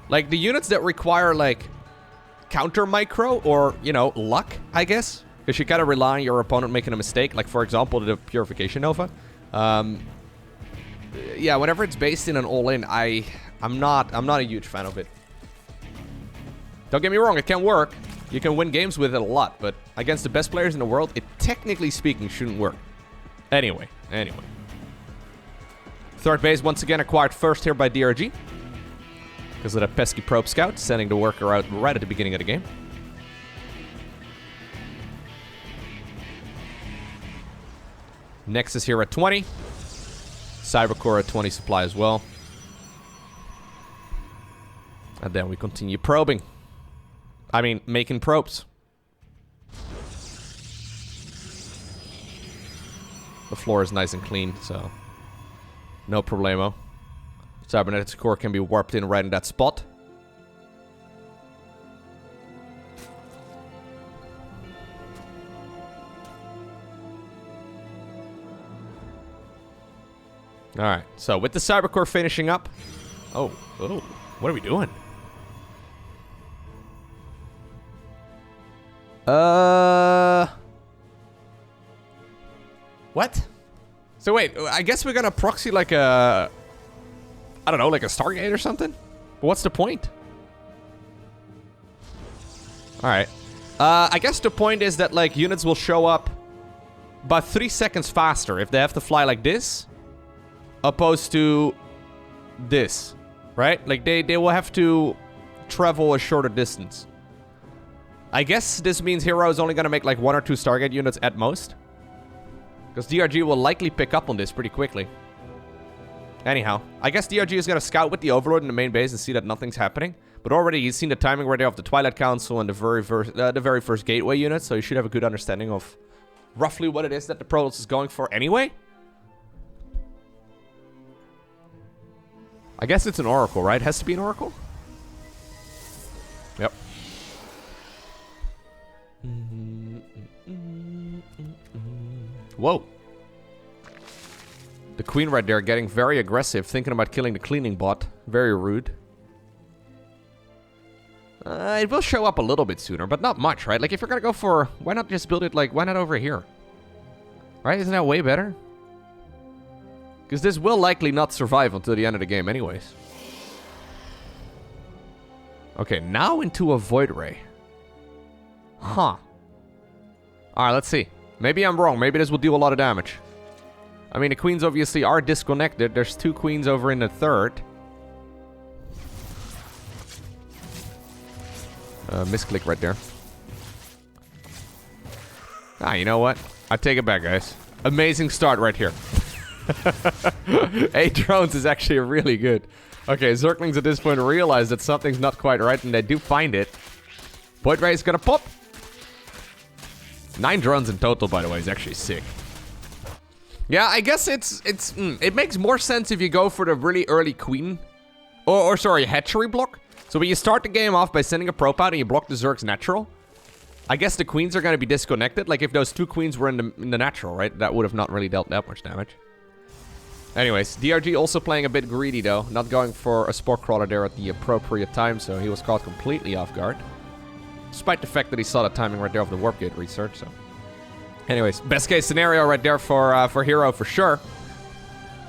Like, the units that require, like, counter micro or, you know, luck, I guess. Because you gotta rely on your opponent making a mistake. Like, for example, the Purification Nova. Yeah, whenever it's based in an all-in, I'm not a huge fan of it. Don't get me wrong, it can work. You can win games with it a lot. But against the best players in the world, it, technically speaking, shouldn't work. Anyway. Third base, once again, acquired first here by DRG. Because of that pesky probe scout, sending the worker out right at the beginning of the game. Nexus here at 20. Cybercore at 20 supply as well. And then we continue probing. I mean, making probes. The floor is nice and clean, so no problemo. Cybernetics core can be warped in right in that spot. Alright, so with the Cybercore finishing up... Oh, what are we doing? What? So wait, I guess we're gonna proxy like a... I don't know, like a Stargate or something? But what's the point? Alright. I guess the point is that, like, units will show up about 3 seconds faster if they have to fly like this, opposed to this, right? Like, they will have to travel a shorter distance. I guess this means herO is only gonna make, like, 1 or 2 Stargate units at most. Because DRG will likely pick up on this pretty quickly. Anyhow, I guess DRG is gonna scout with the Overlord in the main base and see that nothing's happening. But already he's seen the timing right there of the Twilight Council and the very first Gateway unit, so he should have a good understanding of roughly what it is that the Protoss is going for anyway. I guess it's an Oracle, right? It has to be an Oracle? Yep. Whoa. The Queen right there getting very aggressive, thinking about killing the cleaning bot. Very rude. It will show up a little bit sooner, but not much, right? Like, if you're gonna go for... Why not just build it, like, why not over here? Right? Isn't that way better? Because this will likely not survive until the end of the game anyways. Okay, now into a Void Ray. Huh. Alright, let's see. Maybe I'm wrong. Maybe this will do a lot of damage. I mean, the queens obviously are disconnected. There's 2 queens over in the third. Misclick right there. Ah, you know what? I take it back, guys. Amazing start right here. 8 drones is actually really good. Okay, Zerglings at this point realize that something's not quite right, and they do find it. Void Ray is gonna pop. 9 drones in total, by the way, is actually sick. Yeah, I guess it makes more sense if you go for the really early queen. Or sorry, hatchery block. So when you start the game off by sending a probe out and you block the Zerg's natural, I guess the queens are going to be disconnected. Like if those 2 queens were in the natural, right? That would have not really dealt that much damage. Anyways, DRG also playing a bit greedy though. Not going for a Spore Crawler there at the appropriate time, so he was caught completely off guard. Despite the fact that he saw the timing right there of the Warp Gate research, so... Anyways, best case scenario right there for herO for sure.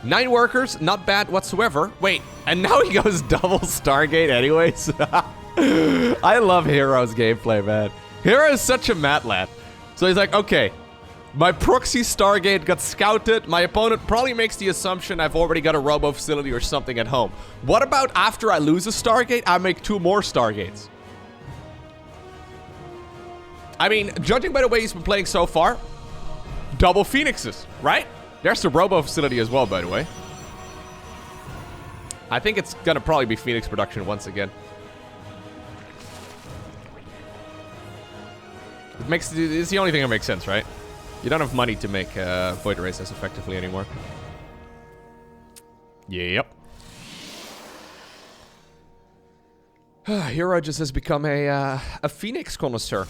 9 workers, not bad whatsoever. Wait, and now he goes double Stargate anyways? I love herO's gameplay, man. herO is such a mad lad. So he's like, okay, my proxy Stargate got scouted. My opponent probably makes the assumption I've already got a robo facility or something at home. What about after I lose a Stargate, I make 2 more Stargates? I mean, judging by the way he's been playing so far, double Phoenixes, right? There's the robo facility as well, by the way. I think it's gonna probably be Phoenix production once again. It's the only thing that makes sense, right? You don't have money to make Void Rays as effectively anymore. Yep. herO just has become a Phoenix connoisseur.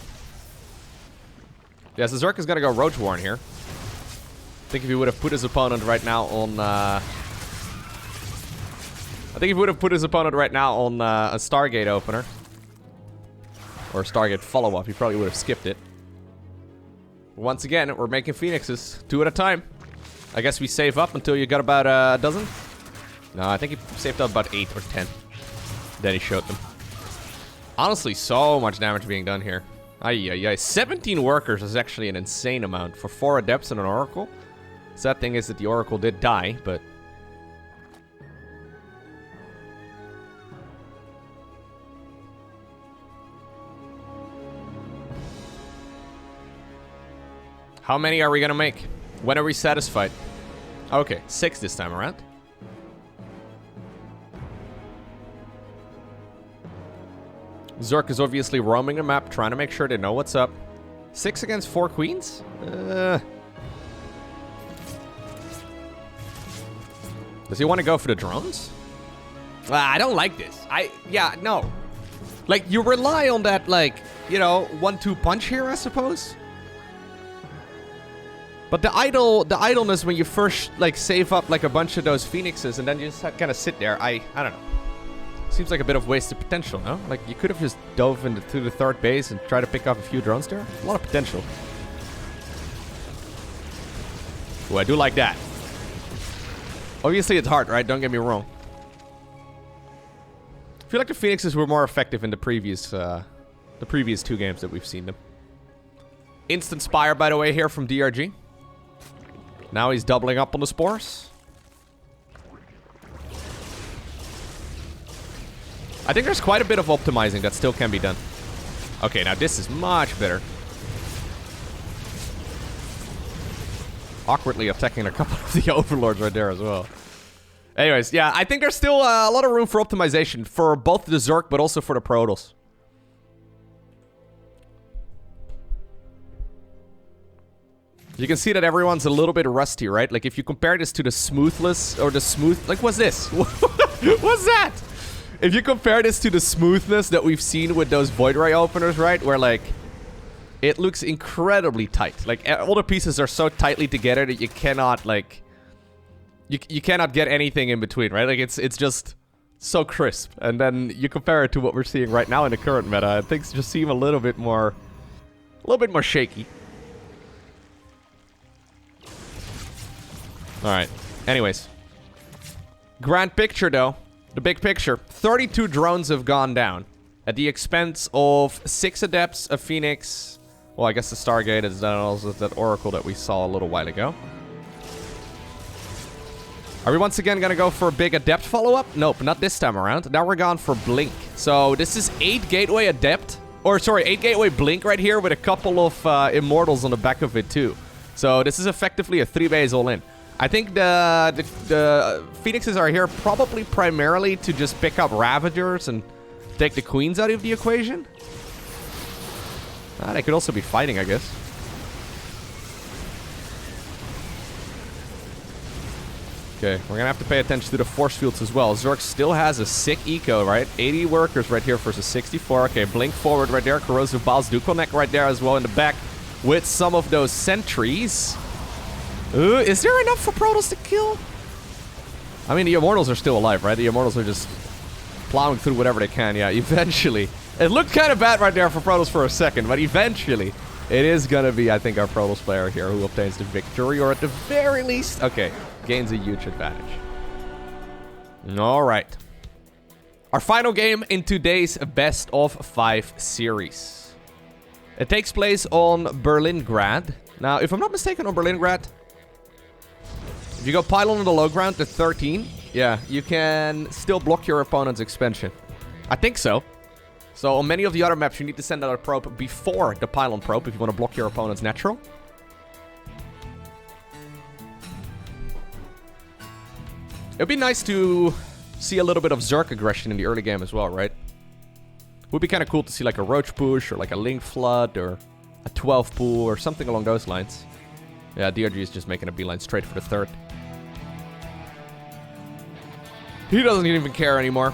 Yeah, so Zerg is gonna go Roach Warren here. I think if he would have put his opponent right now on... a Stargate opener. Or a Stargate follow-up, he probably would have skipped it. Once again, we're making Phoenixes, 2 at a time. I guess we save up until you got about a dozen? No, I think he saved up about 8 or 10. Then he showed them. Honestly, so much damage being done here. Ay. 17 workers is actually an insane amount for 4 adepts and an oracle. Sad thing is that the oracle did die, but... How many are we gonna make? When are we satisfied? Okay, 6 this time around. Zerg is obviously roaming the map, trying to make sure they know what's up. 6 against 4 queens? Does he want to go for the drones? I don't like this. Yeah, no. Like, you rely on that, like, you know, 1-2 punch here, I suppose? But the idleness when you first, like, save up, like, a bunch of those Phoenixes and then you just kind of sit there, I don't know. Seems like a bit of wasted potential, no? Like, you could have just dove into the third base and tried to pick off a few drones there. A lot of potential. Ooh, I do like that. Obviously, it's hard, right? Don't get me wrong. I feel like the Phoenixes were more effective in the previous 2 games that we've seen them. Instant Spire, by the way, here from DRG. Now he's doubling up on the spores. I think there's quite a bit of optimizing that still can be done. Okay, now this is much better. Awkwardly attacking a couple of the overlords right there as well. Anyways, yeah, I think there's still a lot of room for optimization for both the Zerg, but also for the Protoss. You can see that everyone's a little bit rusty, right? Like, if you compare this to the smoothness, or the smooth... Like, what's this? What's that? If you compare this to the smoothness that we've seen with those Void Ray openers, right? Where, like, it looks incredibly tight. Like, all the pieces are so tightly together that you cannot, like... You cannot get anything in between, right? Like, it's just so crisp. And then you compare it to what we're seeing right now in the current meta, and things just seem a little bit more shaky. Alright. Anyways. Grand picture, though. The big picture. 32 drones have gone down. At the expense of 6 adepts, a phoenix. Well, I guess the Stargate is done, also that oracle that we saw a little while ago. Are we once again gonna go for a big adept follow-up? Nope, not this time around. Now we're going for blink. So this is 8 gateway adept. Or sorry, 8 gateway blink right here with a couple of immortals on the back of it too. So this is effectively a 3 base all-in. I think the Phoenixes are here probably primarily to just pick up Ravagers and take the Queens out of the equation. They could also be fighting, I guess. Okay, we're gonna have to pay attention to the force fields as well. Zerg still has a sick eco, right? 80 workers right here versus 64. Okay, blink forward right there. Corrosive Balls do connect right there as well in the back with some of those sentries. Is there enough for Protoss to kill? I mean, the Immortals are still alive, right? The Immortals are just plowing through whatever they can. Yeah, eventually. It looked kind of bad right there for Protoss for a second, but eventually it is gonna be, I think, our Protoss player here who obtains the victory, or at the very least, okay, gains a huge advantage. All right. Our final game in today's best of 5 series. It takes place on Berlingrad. Now, if I'm not mistaken, on Berlingrad, if you go pylon on the low ground to 13, yeah, you can still block your opponent's expansion. I think so. So on many of the other maps, you need to send out a probe before the pylon probe if you want to block your opponent's natural. It'd be nice to see a little bit of Zerg aggression in the early game as well, right? Would be kind of cool to see like a Roach push, or like a Link Flood, or a 12 pool, or something along those lines. Yeah, DRG is just making a beeline straight for the third. He doesn't even care anymore.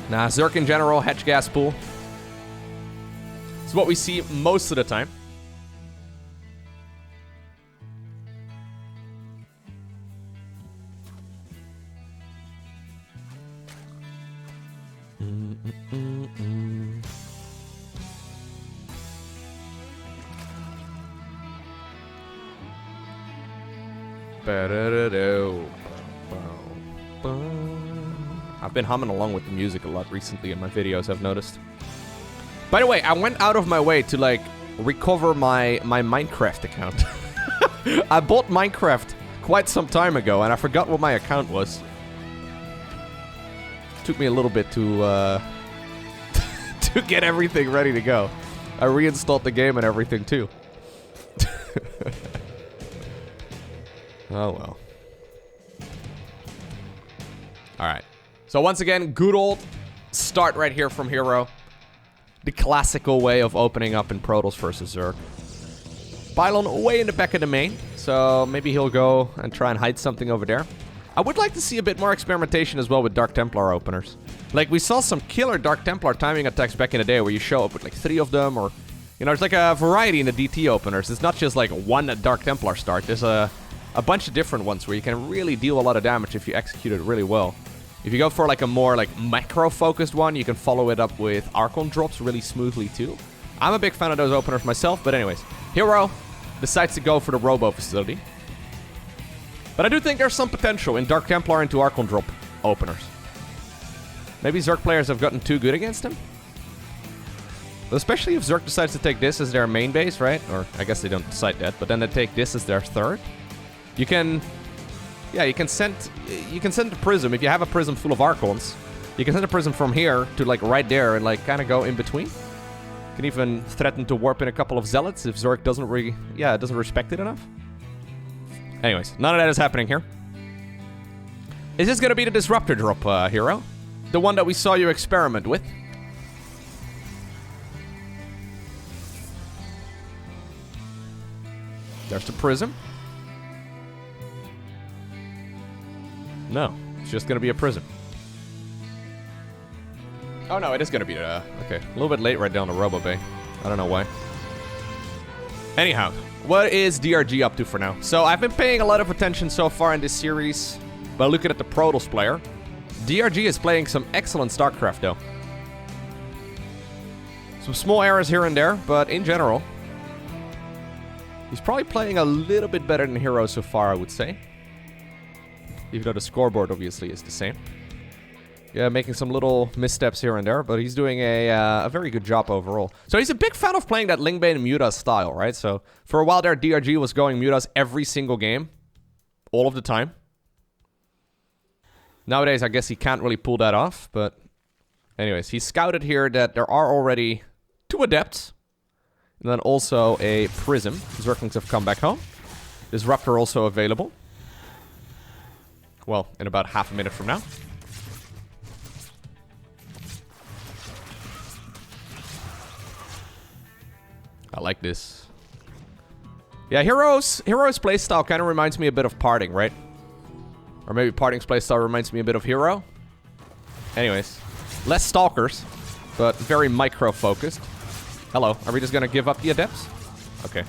Nah, Zerg in general, hedge gas pool. It's what we see most of the time. I've been humming along with the music a lot recently in my videos, I've noticed. By the way, I went out of my way to, like, recover my Minecraft account. I bought Minecraft quite some time ago, and I forgot what my account was. Took me a little bit to to get everything ready to go. I reinstalled the game and everything, too. Oh, well. Alright. So once again, good old start right here from herO. The classical way of opening up in Protoss versus Zerg. Pylon way in the back of the main, so maybe he'll go and try and hide something over there. I would like to see a bit more experimentation as well with Dark Templar openers. Like, we saw some killer Dark Templar timing attacks back in the day where you show up with like 3 of them, or You know, there's like a variety in the DT openers. It's not just like one Dark Templar start. There's a bunch of different ones where you can really deal a lot of damage if you execute it really well. If you go for like a more like macro-focused one, you can follow it up with Archon drops really smoothly too. I'm a big fan of those openers myself, but anyways. herO decides to go for the Robo facility. But I do think there's some potential in Dark Templar into Archon drop openers. Maybe Zerg players have gotten too good against him. But especially if Zerg decides to take this as their main base, right? Or I guess they don't decide that, but then they take this as their third. You can... Yeah, you can send the Prism. If you have a Prism full of Archons, you can send a Prism from here to like right there and like kind of go in between. You can even threaten to warp in a couple of Zealots if Zerg doesn't respect it enough. Anyways, none of that is happening here. Is this going to be the Disruptor drop, herO? The one that we saw you experiment with? There's the Prism. No, it's just going to be a Prism. Oh no, it is going to be okay, a little bit late right down the Robo Bay. I don't know why. Anyhow, what is DRG up to for now? So I've been paying a lot of attention so far in this series by looking at the Protoss player. DRG is playing some excellent StarCraft though. Some small errors here and there, but in general, he's probably playing a little bit better than herO so far, I would say. Even though the scoreboard obviously is the same. Yeah, making some little missteps here and there, but he's doing a very good job overall. So he's a big fan of playing that Lingbane Mutas style, right? So for a while there, DRG was going Mutas every single game. All of the time. Nowadays, I guess he can't really pull that off, but... Anyways, he scouted here that there are already 2 Adepts. And then also a Prism. Zerglings have come back home. Disruptor also available. Well, in about half a minute from now. I like this. Yeah, herO's playstyle kind of reminds me a bit of Parting, right? Or maybe Parting's playstyle reminds me a bit of herO. Anyways, less Stalkers, but very micro-focused. Hello, are we just gonna give up the Adepts? Okay.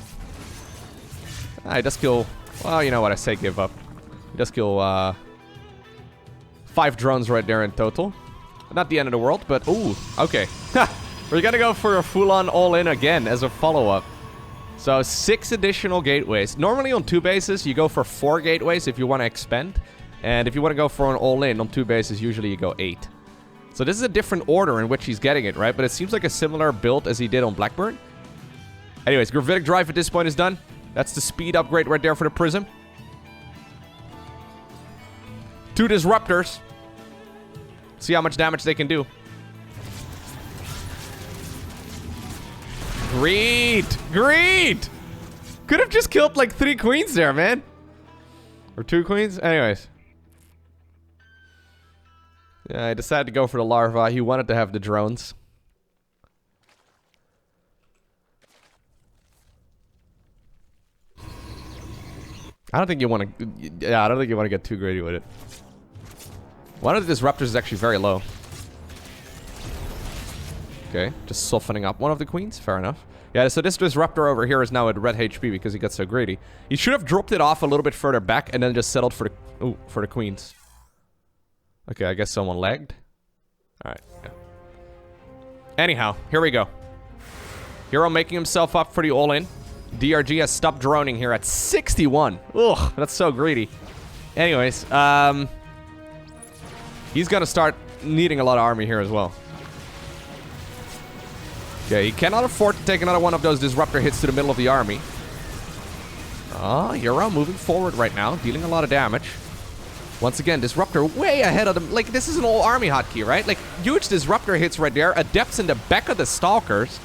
He does kill... Well, you know what, I say give up. He does kill 5 drones right there in total. Not the end of the world, but... Ooh, okay. We're gonna go for a full-on all-in again as a follow-up. So 6 additional gateways. Normally on 2 bases, you go for 4 gateways if you want to expand. And if you want to go for an all-in on 2 bases, usually you go 8. So this is a different order in which he's getting it, right? But it seems like a similar build as he did on Blackburn. Anyways, Gravitic Drive at this point is done. That's the speed upgrade right there for the Prism. 2 Disruptors. See how much damage they can do. Greed! Greed! Could have just killed like 3 queens there, man. Or 2 queens? Anyways. Yeah, I decided to go for the larva. He wanted to have the drones. I don't think you want to... Yeah, I don't think you want to get too greedy with it. One of the Disruptors is actually very low. Okay, just softening up one of the queens. Fair enough. Yeah, so this Disruptor over here is now at red HP because he got so greedy. He should have dropped it off a little bit further back and then just settled for the... Ooh, for the queens. Okay, I guess someone lagged. Alright, yeah. Anyhow, here we go. herO making himself up for the all-in. DRG has stopped droning here at 61. Ugh, that's so greedy. Anyways, he's gonna start needing a lot of army here as well. Okay, he cannot afford to take another one of those Disruptor hits to the middle of the army. Oh, herO moving forward right now, dealing a lot of damage. Once again, Disruptor way ahead of them. Like, this is an all army hotkey, right? Like, huge Disruptor hits right there. Adepts in the back of the Stalkers.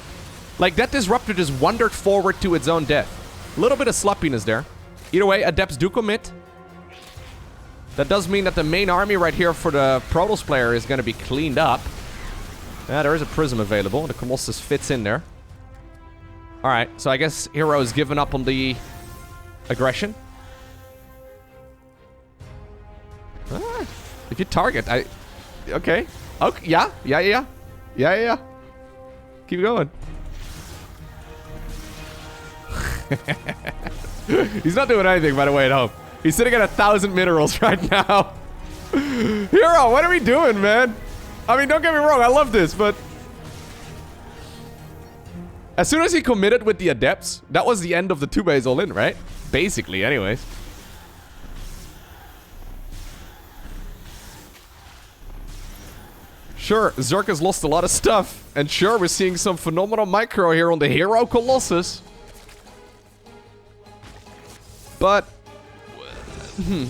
Like, that Disruptor just wandered forward to its own death. A little bit of sloppiness there. Either way, Adepts do commit. That does mean that the main army right here for the Protoss player is going to be cleaned up. Yeah, there is a Prism available. The Colossus fits in there. Alright, so I guess herO's given up on the aggression. Ah, if you target, okay. Okay, yeah. Keep going. He's not doing anything, by the way, at home. He's sitting at 1,000 minerals right now. herO, what are we doing, man? I mean, don't get me wrong, I love this, but... As soon as he committed with the adepts, that was the end of the 2-base all-in, right? Basically, anyways. Sure, Zerg has lost a lot of stuff. And sure, we're seeing some phenomenal micro here on the herO Colossus. But...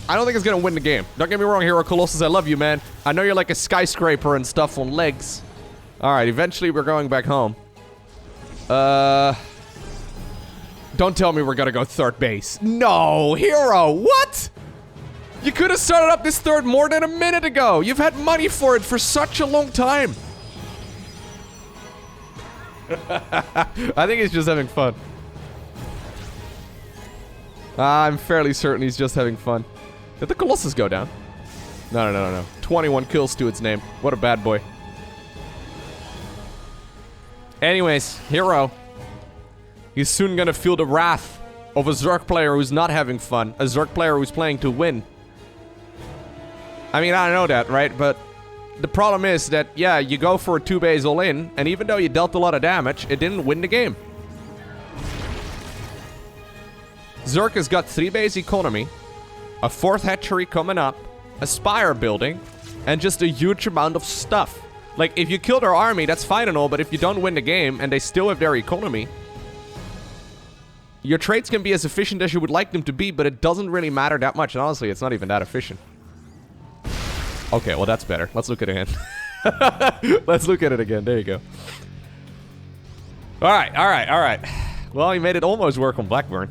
I don't think it's gonna win the game. Don't get me wrong, herO Colossus, I love you, man. I know you're like a skyscraper and stuff on legs. Alright, eventually we're going back home. Don't tell me we're gonna go third base. No, herO, what? You could have started up this third more than a minute ago. You've had money for it for such a long time. I think he's just having fun. I'm fairly certain he's just having fun. Did the Colossus go down? No. 21 kills to its name. What a bad boy. Anyways, herO. He's soon gonna feel the wrath of a Zerg player who's not having fun. A Zerg player who's playing to win. I mean, I know that, right? But the problem is that, yeah, you go for a 2-base all-in, and even though you dealt a lot of damage, it didn't win the game. Zerg has got 3-base economy, a 4th hatchery coming up, a spire building, and just a huge amount of stuff. Like, if you kill their army, that's fine and all, but if you don't win the game, and they still have their economy, your trades can be as efficient as you would like them to be, but it doesn't really matter that much, and honestly, it's not even that efficient. Okay, well, that's better. Let's look at it again. Let's look at it again. There you go. Alright. Well, he made it almost work on Blackburn.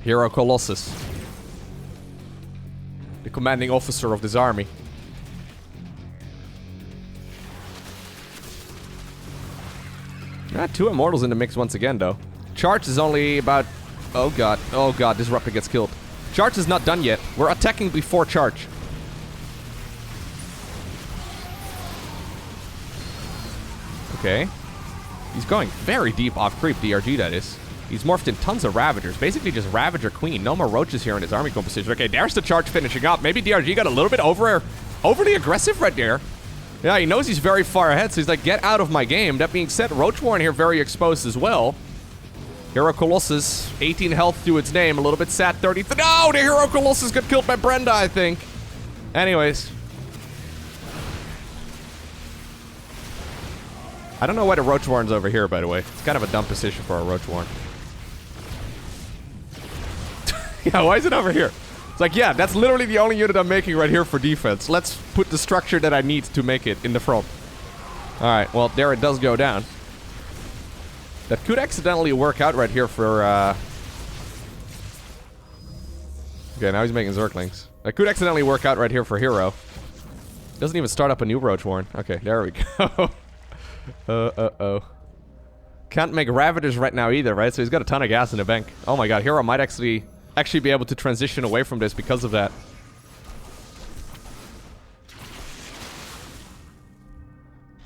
herO Colossus. The commanding officer of this army. Two immortals in the mix once again, though. Charge is only about... Oh god, Disruptor gets killed. Charge is not done yet. We're attacking before charge. Okay. He's going very deep off creep, DRG that is. He's morphed in tons of Ravagers. Basically just Ravager Queen. No more Roaches here in his army composition. Okay, there's the charge finishing up. Maybe DRG got a little bit overly aggressive right there. Yeah, he knows he's very far ahead, so he's like, get out of my game. That being said, Roach Warren here very exposed as well. herO Colossus, 18 health to its name. A little bit sad, 30. No, the herO Colossus got killed by Brenda, I think. Anyways. I don't know why the Roach Warren's over here, by the way. It's kind of a dumb position for a Roach Warren. Yeah, why is it over here? It's like, yeah, that's literally the only unit I'm making right here for defense. Let's put the structure that I need to make it in the front. Alright, well, there it does go down. That could accidentally work out right here for, Okay, now he's making Zerglings. That could accidentally work out right here for herO. Doesn't even start up a new Roach Warren. Okay, there we go. Uh-oh. Can't make Ravagers right now either, right? So he's got a ton of gas in the bank. Oh my god, herO might actually be able to transition away from this because of that.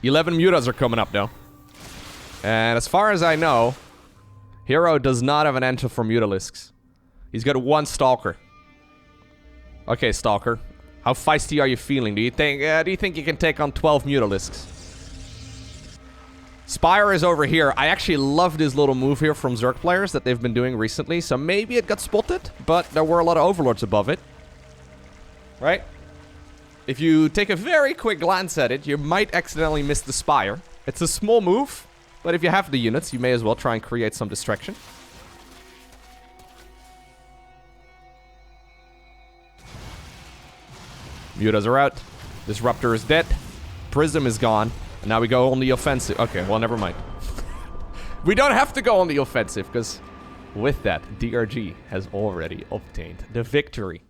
"11 mutas are coming up, though. And as far as I know, herO does not have an enter for Mutalisks. He's got 1 Stalker. Okay, Stalker. How feisty are you feeling? Do you think you can take on 12 Mutalisks? Spire is over here. I actually love this little move here from Zerg players that they've been doing recently. So maybe it got spotted, but there were a lot of Overlords above it. Right? If you take a very quick glance at it, you might accidentally miss the Spire. It's a small move, but if you have the units, you may as well try and create some distraction. Mutas are out. Disruptor is dead. Prism is gone. And now we go on the offensive. Okay, well, never mind. We don't have to go on the offensive, because with that, DRG has already obtained the victory.